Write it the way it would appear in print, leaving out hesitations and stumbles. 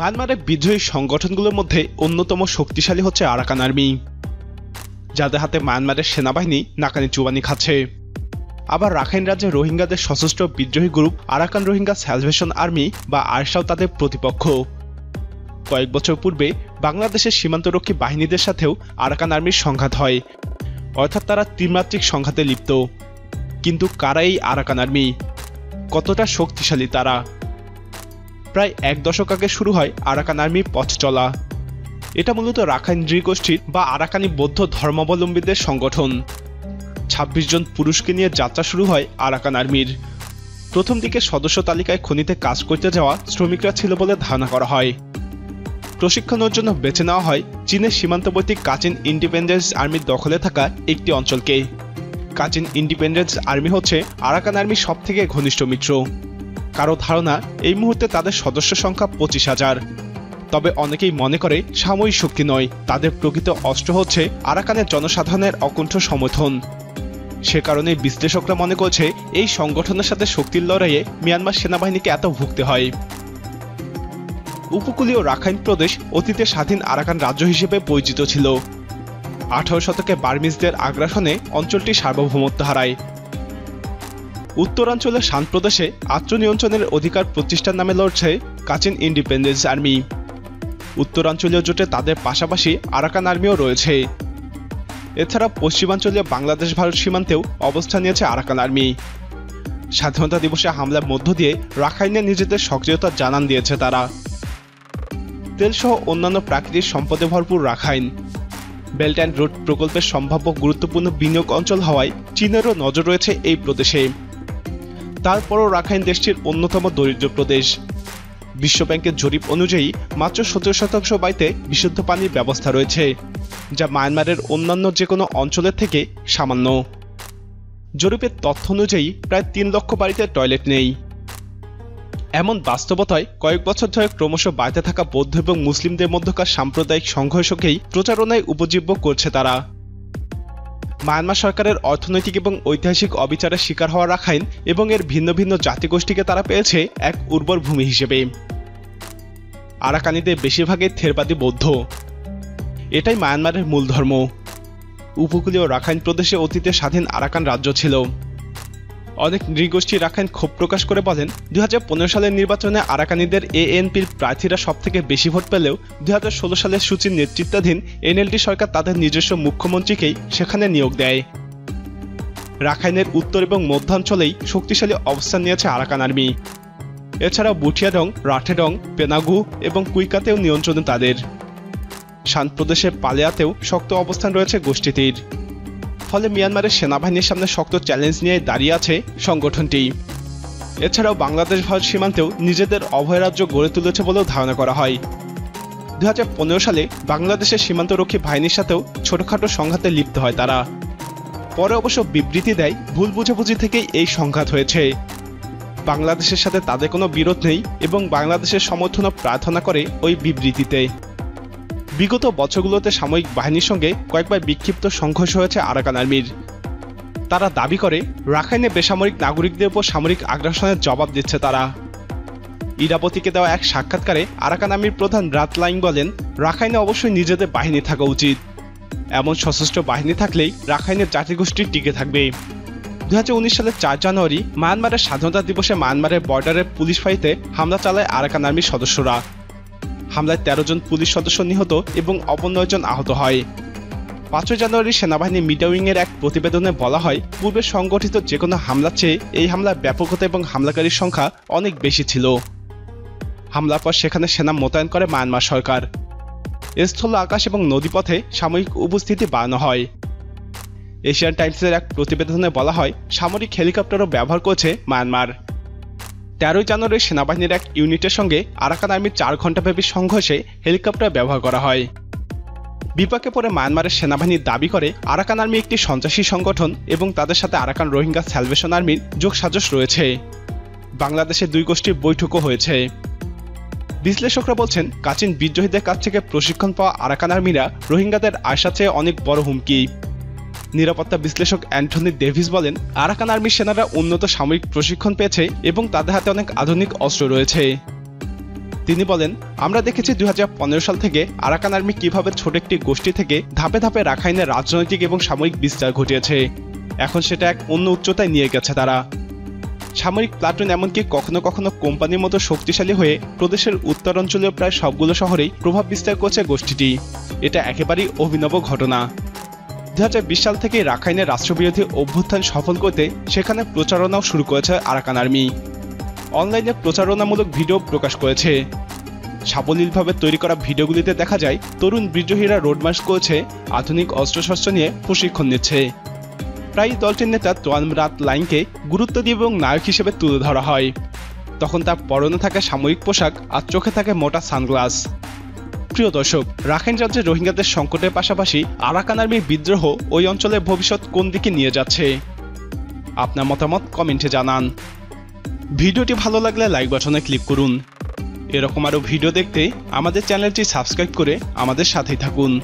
মায়ানমারের বিদ্রোহী সংগঠনগুলোর মধ্যে অন্যতম শক্তিশালী হচ্ছে আরাকান আর্মি, যাদের হাতে মায়ানমারের সেনাবাহিনী নাকানি চুবানি খাচ্ছে। আবার রাখাইন রাজ্যে রোহিঙ্গাদের সশস্ত্র বিদ্রোহী group Arakan Rohingya salvation army বা আরসাও তাদের প্রতিপক্ষ। কয়েক বছর পূর্বে বাংলাদেশের সীমান্তরক্ষী বাহিনীদের সাথেও আরাকান আর্মির সংঘাত হয়, অর্থাৎ তারা ত্রিমাত্রিক সংঘাতে লিপ্ত। কিন্তু কারা এই আরাকান আর্মি, কতটা শক্তিশালী তারা? প্রায় এক দশক আগে শুরু হয় আরাকান আর্মির পথ চলা। এটা মূলত রাখাইন নৃগোষ্ঠীর বা আরাকানি বৌদ্ধ ধর্মাবলম্বীদের সংগঠন। ২৬ জন পুরুষকে নিয়ে যাত্রা শুরু হয় আরাকান আর্মির। প্রথম দিকে সদস্য তালিকায় খনিতে কাজ করতে যাওয়া শ্রমিকরা ছিল বলে ধারণা করা হয়। প্রশিক্ষণের জন্য বেছে নেওয়া হয় চীনের সীমান্তবর্তী কাচিন ইন্ডিপেন্ডেন্স আর্মির দখলে থাকা একটি অঞ্চলকে। কাচিন ইন্ডিপেন্ডেন্স আর্মি হচ্ছে আরাকান আর্মির সবথেকে ঘনিষ্ঠ মিত্র। কারো ধারণা এই মুহূর্তে তাদের সদস্য সংখ্যা ২৫,০০০। তবে অনেকেই মনে করে সাময়িক শক্তি নয়, তাদের প্রকৃত অস্ত্র হচ্ছে আরাকানের জনসাধারণের অকুণ্ঠ সমর্থন। সে কারণে বিশ্লেষকরা মনে করছে এই সংগঠনের সাথে শক্তির লড়াইয়ে মিয়ানমার সেনাবাহিনীকে এত ভুগতে হয়। উপকূলীয় রাখাইন প্রদেশ অতীতে স্বাধীন আরাকান রাজ্য হিসেবে পরিচিত ছিল। ১৮ শতকে বার্মিজদের আগ্রাসনে অঞ্চলটি সার্বভৌমত্ব হারায়। উত্তরাঞ্চলের শান প্রদেশে আত্মনিয়ন্ত্রণের অধিকার প্রতিষ্ঠার নামে লড়ছে কাচিন ইন্ডিপেন্ডেন্স আর্মি। উত্তরাঞ্চলীয় জোটে তাদের পাশাপাশি আরাকান আর্মিও রয়েছে। এছাড়া পশ্চিমাঞ্চলীয় বাংলাদেশ ভারত সীমান্তেও অবস্থান নিয়েছে আরাকান আর্মি। স্বাধীনতা দিবসে হামলার মধ্য দিয়ে রাখাইনে নিজেদের সক্রিয়তা জানান দিয়েছে তারা। তেলসহ অন্যান্য প্রাকৃতিক সম্পদে ভরপুর রাখাইন। বেল্ট অ্যান্ড রোড প্রকল্পের সম্ভাব্য গুরুত্বপূর্ণ বিনিয়োগ অঞ্চল হওয়ায় চীনেরও নজর রয়েছে এই প্রদেশে। তারপরও রাখাইন দেশটির অন্যতম দরিদ্র প্রদেশ। বিশ্বব্যাংকের জরিপ অনুযায়ী মাত্র ১৭% বাড়িতে বিশুদ্ধ পানির ব্যবস্থা রয়েছে, যা মায়ানমারের অন্যান্য যে কোনো অঞ্চলের থেকে সামান্য। জরিপের তথ্য অনুযায়ী প্রায় ৩ লক্ষ বাড়িতে টয়লেট নেই। এমন বাস্তবতায় কয়েক বছর ধরে ক্রমশ বাড়তে থাকা বৌদ্ধ এবং মুসলিমদের মধ্যকার সাম্প্রদায়িক সংঘর্ষকেই প্রচারণায় উপজীব্য করছে তারা। মায়ানমার সরকারের অর্থনৈতিক এবং ঐতিহাসিক অবিচারের শিকার হওয়া রাখাইন এবং এর ভিন্ন ভিন্ন জাতিগোষ্ঠীকে তারা পেয়েছে এক উর্বর ভূমি হিসেবে। আরাকানিদের বেশিরভাগই থেরবাদী বৌদ্ধ। এটাই মায়ানমারের মূল ধর্ম। উপকূলীয় রাখাইন প্রদেশে অতীতে স্বাধীন আরাকান রাজ্য ছিল। অনেক নৃগোষ্ঠী রাখাইন ক্ষোভ প্রকাশ করে বলেন, ২০১৫ সালের নির্বাচনে আরাকানিদের এএনপির প্রার্থীরা সবথেকে বেশি ভোট পেলেও ২০১৬ সালের সূচির নেতৃত্বাধীন এনএলডি সরকার তাদের নিজস্ব মুখ্যমন্ত্রীকেই সেখানে নিয়োগ দেয়। রাখাইনের উত্তর এবং মধ্যাঞ্চলেই শক্তিশালী অবস্থান নিয়েছে আরাকান আর্মি। এছাড়াও বুটিয়াডং, রাঠেডং, পেনাগু এবং কুইকাতেও নিয়ন্ত্রণে তাদের। শান প্রদেশের পালেয়াতেও শক্ত অবস্থান রয়েছে গোষ্ঠীটির। ফলে মিয়ানমারের সেনাবাহিনীর সামনে শক্ত চ্যালেঞ্জ নিয়ে দাঁড়িয়ে আছে সংগঠনটি। এছাড়াও বাংলাদেশ ভারত সীমান্তেও নিজেদের অভয়রাজ্য গড়ে তুলেছে বলেও ধারণা করা হয়। ২০১৫ সালে বাংলাদেশের সীমান্তরক্ষী বাহিনীর সাথেও ছোটখাটো সংঘাতে লিপ্ত হয় তারা। পরে অবশ্য বিবৃতি দেয় ভুল বুঝাবুঝি থেকেই এই সংঘাত হয়েছে। বাংলাদেশের সাথে তাদের কোনো বিরোধ নেই এবং বাংলাদেশের সমর্থনও প্রার্থনা করে ওই বিবৃতিতে। বিগত বছরগুলোতে সামরিক বাহিনীর সঙ্গে কয়েকবার বিক্ষিপ্ত সংঘর্ষ হয়েছে আরাকান আর্মির। তারা দাবি করে রাখাইনে বেসামরিক নাগরিকদের উপর সামরিক আগ্রাসনের জবাব দিচ্ছে তারা। ইরাবতীকে দেওয়া এক সাক্ষাৎকারে আরাকান আর্মির প্রধান রাতলাইং বলেন, রাখাইনে অবশ্যই নিজেদের বাহিনী থাকা উচিত। এমন সশস্ত্র বাহিনী থাকলেই রাখাইনের জাতিগোষ্ঠী টিকে থাকবে। ২০১৯ সালের ৪ জানুয়ারি মায়ানমারের স্বাধীনতা দিবসে মায়ানমারের বর্ডারে পুলিশ ফাঁড়িতে হামলা চালায় আরাকান আর্মির সদস্যরা। হামলায় ১৩ জন পুলিশ সদস্য নিহত এবং অপর ৯ জন আহত হয়। ৫ জানুয়ারি সেনাবাহিনী মিডিয়া উইংয়ের এক প্রতিবেদনে বলা হয়, পূর্বে সংগঠিত যে কোনো হামলার চেয়ে এই হামলার ব্যাপকতা এবং হামলাকারীর সংখ্যা অনেক বেশি ছিল। হামলার পর সেখানে সেনা মোতায়েন করে মায়ানমার সরকার। স্থল, আকাশ এবং নদীপথে সামরিক উপস্থিতি বাড়ানো হয়। এশিয়ান টাইমসের এক প্রতিবেদনে বলা হয়, সামরিক হেলিকপ্টারও ব্যবহার করছে মায়ানমার। ১৩ জানুয়ারি সেনাবাহিনীর এক ইউনিটের সঙ্গে আরাকান আর্মির ৪ ঘণ্টাব্যাপী সংঘর্ষে হেলিকপ্টার ব্যবহার করা হয়। বিপাকে পড়ে মায়ানমারের সেনাবাহিনী দাবি করে আরাকান আর্মি একটি সন্ত্রাসী সংগঠন এবং তাদের সাথে আরাকান রোহিঙ্গা স্যালভেশন আর্মির যোগসাজশ রয়েছে। বাংলাদেশে দুই গোষ্ঠীর বৈঠকও হয়েছে। বিশ্লেষকরা বলছেন, কাচিন বিদ্রোহীদের কাছ থেকে প্রশিক্ষণ পাওয়া আরাকান আর্মিরা রোহিঙ্গাদের আশার চেয়ে অনেক বড় হুমকি। নিরাপত্তা বিশ্লেষক অ্যান্টনি ডেভিস বলেন, আরাকান আর্মির সেনারা উন্নত সামরিক প্রশিক্ষণ পেয়েছে এবং তাদের হাতে অনেক আধুনিক অস্ত্র রয়েছে। তিনি বলেন, আমরা দেখেছি 2015 সাল থেকে আরাকান আর্মি কিভাবে ছোট একটি গোষ্ঠী থেকে ধাপে ধাপে রাখাইনের রাজনৈতিক এবং সামরিক বিস্তার ঘটিয়েছে। এখন সেটা এক অন্য উচ্চতায় নিয়ে গেছে তারা। সামরিক প্লাটুন এমনকি কখনো কখনো কোম্পানির মতো শক্তিশালী হয়ে প্রদেশের উত্তরাঞ্চলীয় প্রায় সবগুলো শহরেই প্রভাব বিস্তার করছে গোষ্ঠীটি। এটা একেবারেই অভিনব ঘটনা। 2020 সাল থেকে রাখাইনের রাষ্ট্রবিরোধী অভ্যুত্থান সফল করতে সেখানে প্রচারণাও শুরু করেছে আরাকান আর্মি। অনলাইনে প্রচারণামূলক ভিডিও প্রকাশ করেছে। সাবলীলভাবে তৈরি করা ভিডিওগুলিতে দেখা যায় তরুণ বিদ্রোহীরা রোড মার্চ করছে, আধুনিক অস্ত্রশস্ত্র নিয়ে প্রশিক্ষণ নিচ্ছে। প্রায় দলটির নেতা তোয়ানরাত লাইনকে গুরুত্ব দিয়ে এবং নায়ক হিসেবে তুলে ধরা হয়। তখন তার পরনে থাকে সামরিক পোশাক আর চোখে থাকে মোটা সানগ্লাস। প্রিয় দর্শক, রাখাইন রাজ্যে রোহিঙ্গাদের সংকটের পাশাপাশি আরাকান আর্মির বিদ্রোহ ওই অঞ্চলের ভবিষ্যৎ কোন দিকে নিয়ে যাচ্ছে? আপনার মতামত কমেন্টে জানান। ভিডিওটি ভালো লাগলে লাইক বাটনে ক্লিক করুন। এরকম আরও ভিডিও দেখতে আমাদের চ্যানেলটি সাবস্ক্রাইব করে আমাদের সাথেই থাকুন।